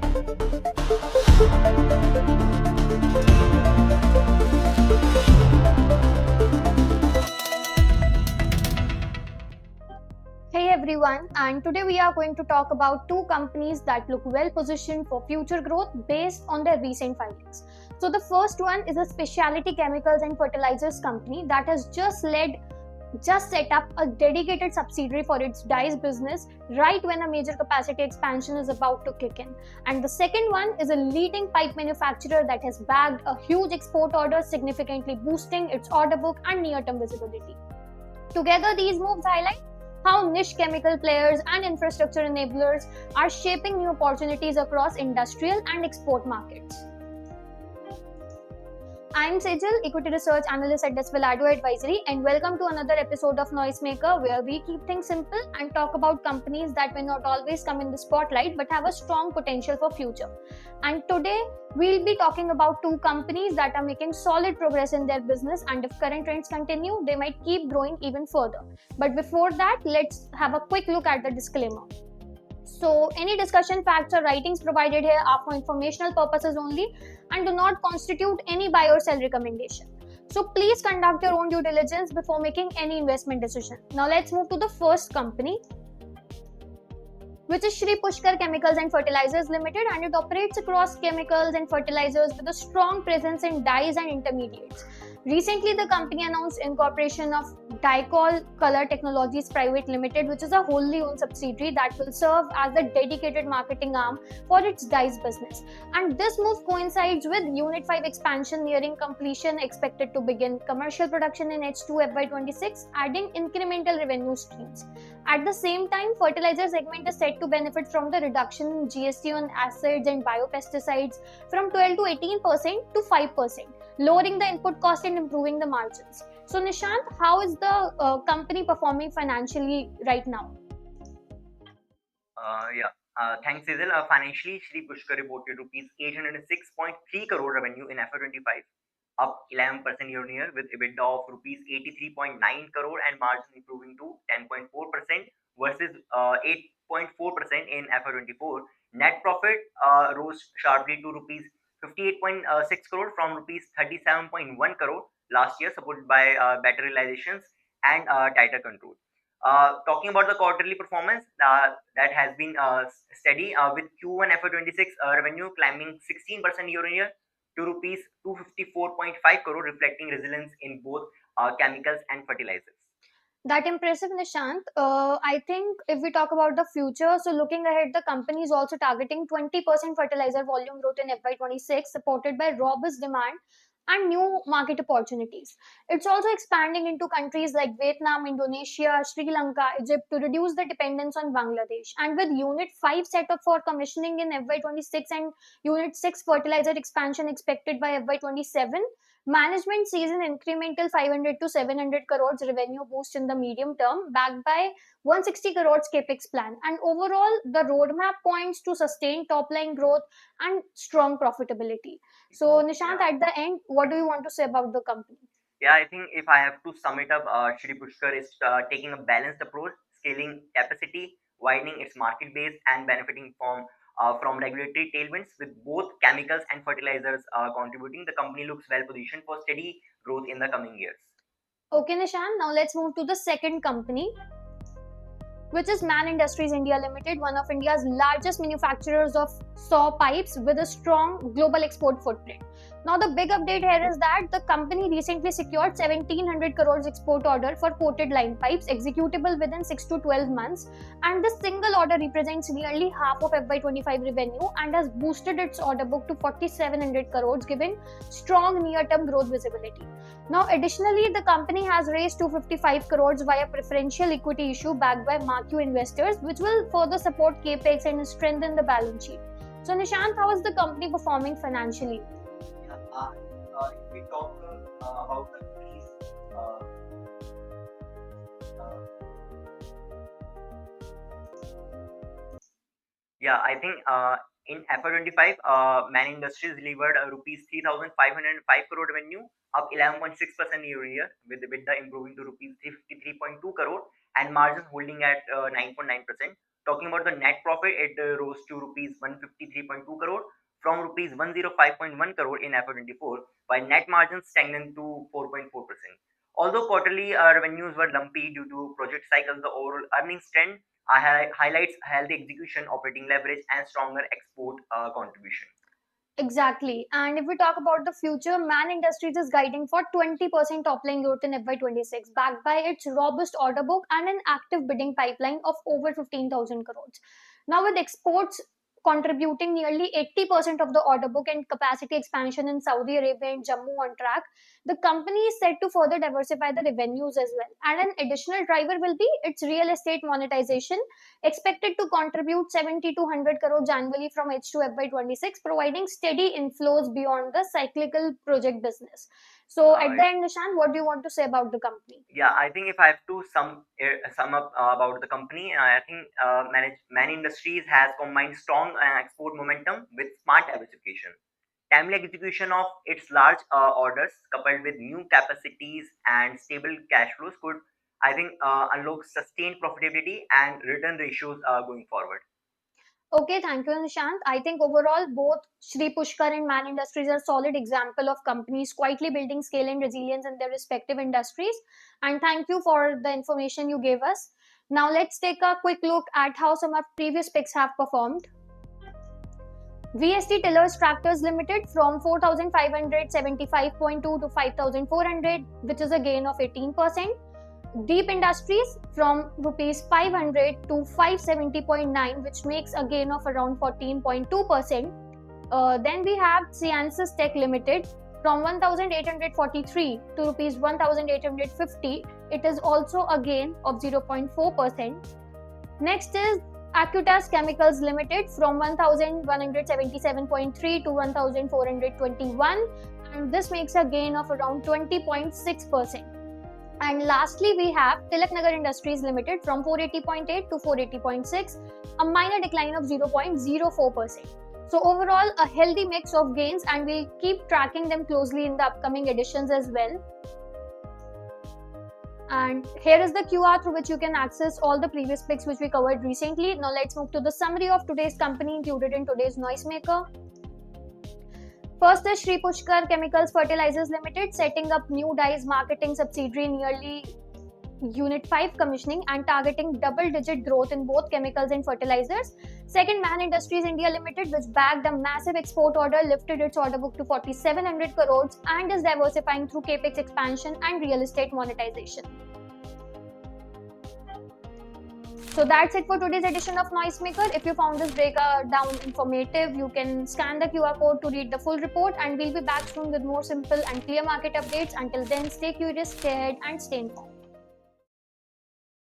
Hey everyone, and today we are going to talk about two companies that look well positioned for future growth based on their recent findings. So, the first one is a specialty chemicals and fertilizers company that has just set up a dedicated subsidiary for its dyes business right when a major capacity expansion is about to kick in. And the second one is a leading pipe manufacturer that has bagged a huge export order, significantly boosting its order book and near-term visibility. Together, these moves highlight how niche chemical players and infrastructure enablers are shaping new opportunities across industrial and export markets. I'm Saijal, Equity Research Analyst at Desvelado Advisory, and welcome to another episode of Noisemaker, where we keep things simple and talk about companies that may not always come in the spotlight but have a strong potential for future. And today, we'll be talking about two companies that are making solid progress in their business, and if current trends continue, they might keep growing even further. But before that, let's have a quick look at the disclaimer. So, any discussion, facts, or writings provided here are for informational purposes only and do not constitute any buy or sell recommendation. So, please conduct your own due diligence before making any investment decision. Now, let's move to the first company, which is Shree Pushkar Chemicals and Fertilizers Limited, and it operates across chemicals and fertilizers with a strong presence in dyes and intermediates. Recently, the company announced incorporation of Dicol Color Technologies Private Limited, which is a wholly owned subsidiary that will serve as the dedicated marketing arm for its dyes business. And this move coincides with Unit 5 expansion nearing completion, expected to begin commercial production in H2 FY26, adding incremental revenue streams. At the same time, fertilizer segment is set to benefit from the reduction in GST on acids and biopesticides from 12 to 18% to 5%, lowering the input cost and improving the margins. So, Nishant, how is the company performing financially right now? Thanks, Cecil. Financially, Shree Pushkar reported rupees 806.3 crore revenue in FY25, up 11% year on year, with EBITDA of rupees 83.9 crore and margin improving to 10.4% versus 8.4% in FY24. Net profit rose sharply to rupees 58.6 crore from rupees 37.1 crore last year, supported by better realizations and tighter control. Talking about the quarterly performance, that has been steady, with Q1 FY26 revenue climbing 16% year on year to rupees 254.5 crore, reflecting resilience in both chemicals and fertilizers. That impressive, Nishant. I think if we talk about the future, so looking ahead, the company is also targeting 20% fertilizer volume growth in FY26, supported by robust demand and new market opportunities. It's also expanding into countries like Vietnam, Indonesia, Sri Lanka, Egypt to reduce the dependence on Bangladesh. And with Unit 5 set up for commissioning in FY26 and Unit 6 fertilizer expansion expected by FY27, management sees an incremental 500 to 700 crores revenue boost in the medium term, backed by 160 crores capex plan. And overall, the roadmap points to sustained top line growth and strong profitability. So, Nishant, Yeah. at the end, what do you want to say about the company? Yeah, I think if I have to sum it up, Shri Pushkar is taking a balanced approach, scaling capacity, widening its market base, and benefiting from regulatory tailwinds, with both chemicals and fertilizers contributing. The company looks well positioned for steady growth in the coming years. Okay, Nishant, now let's move to the second company, which is Man Industries India Limited, one of India's largest manufacturers of saw pipes with a strong global export footprint. Now, the big update here is that the company recently secured 1700 crores export order for coated line pipes, executable within 6 to 12 months, and this single order represents nearly half of FY25 revenue and has boosted its order book to 4700 crores, giving strong near-term growth visibility. Now, additionally, the company has raised 255 crores via preferential equity issue backed by marquee investors, which will further support capex and strengthen the balance sheet. So, Nishant, how is the company performing financially? If we talk about the companies, uh, uh, I think in FY25, Man Industries delivered rupees 3,505 crore revenue, up 11.6% year on year, with EBITDA improving to rupees 353.2 crore and margins holding at 9.9%. Talking about the net profit, it rose to rupees 153.2 crore from rupees 105.1 crore in FY24, while net margins stagnant to 4.4%. Although quarterly revenues were lumpy due to project cycles, the overall earnings trend highlights healthy execution, operating leverage, and stronger export contribution. Exactly. And if we talk about the future, Man Industries is guiding for 20% top line growth in FY26, backed by its robust order book and an active bidding pipeline of over 15,000 crores. Now, with exports contributing nearly 80% of the order book and capacity expansion in Saudi Arabia and Jammu on track, the company is set to further diversify the revenues as well. And an additional driver will be its real estate monetization, expected to contribute 70 to 100 crores annually from H2 FY26, providing steady inflows beyond the cyclical project business. So, at the end, Nishan, what do you want to say about the company? Yeah, I think if I have to sum up about the company, I think Man Industries has combined strong export momentum with smart diversification. Timely execution of its large orders, coupled with new capacities and stable cash flows, could, I think, unlock sustained profitability and return ratios going forward. Okay, thank you, Nishant. I think overall, both Shree Pushkar and Man Industries are solid example of companies quietly building scale and resilience in their respective industries. And thank you for the information you gave us. Now let's take a quick look at how some of previous picks have performed. VST Tillers Tractors Limited from 4,575.2 to 5,400, which is a gain of 18%. Deep Industries from rupees 500 to 570.9, which makes a gain of around 14.2%. Then we have Ceinsys Tech Limited from 1,843 to rupees 1,850. It is also a gain of 0.4%. Next is Acutaas Chemicals Limited from 1,177.3 to 1,421, and this makes a gain of around 20.6%. And lastly, we have Tilaknagar Industries Limited from 480.8 to 480.6, a minor decline of 0.04%. So overall, a healthy mix of gains, and we'll keep tracking them closely in the upcoming editions as well. And here is the QR through which you can access all the previous picks which we covered recently. Now let's move to the summary of today's company included in today's Noisemaker. First is Shree Pushkar Chemicals Fertilizers Limited, setting up new dyes marketing subsidiary nearly Unit 5 commissioning and targeting double-digit growth in both chemicals and fertilizers. Second, Man Industries India Limited, which bagged a massive export order, lifted its order book to 4,700 crores and is diversifying through capex expansion and real estate monetization. So that's it for today's edition of Noisemaker. If you found this breakdown informative, you can scan the QR code to read the full report, and we'll be back soon with more simple and clear market updates. Until then, stay curious, stay ahead, and stay informed.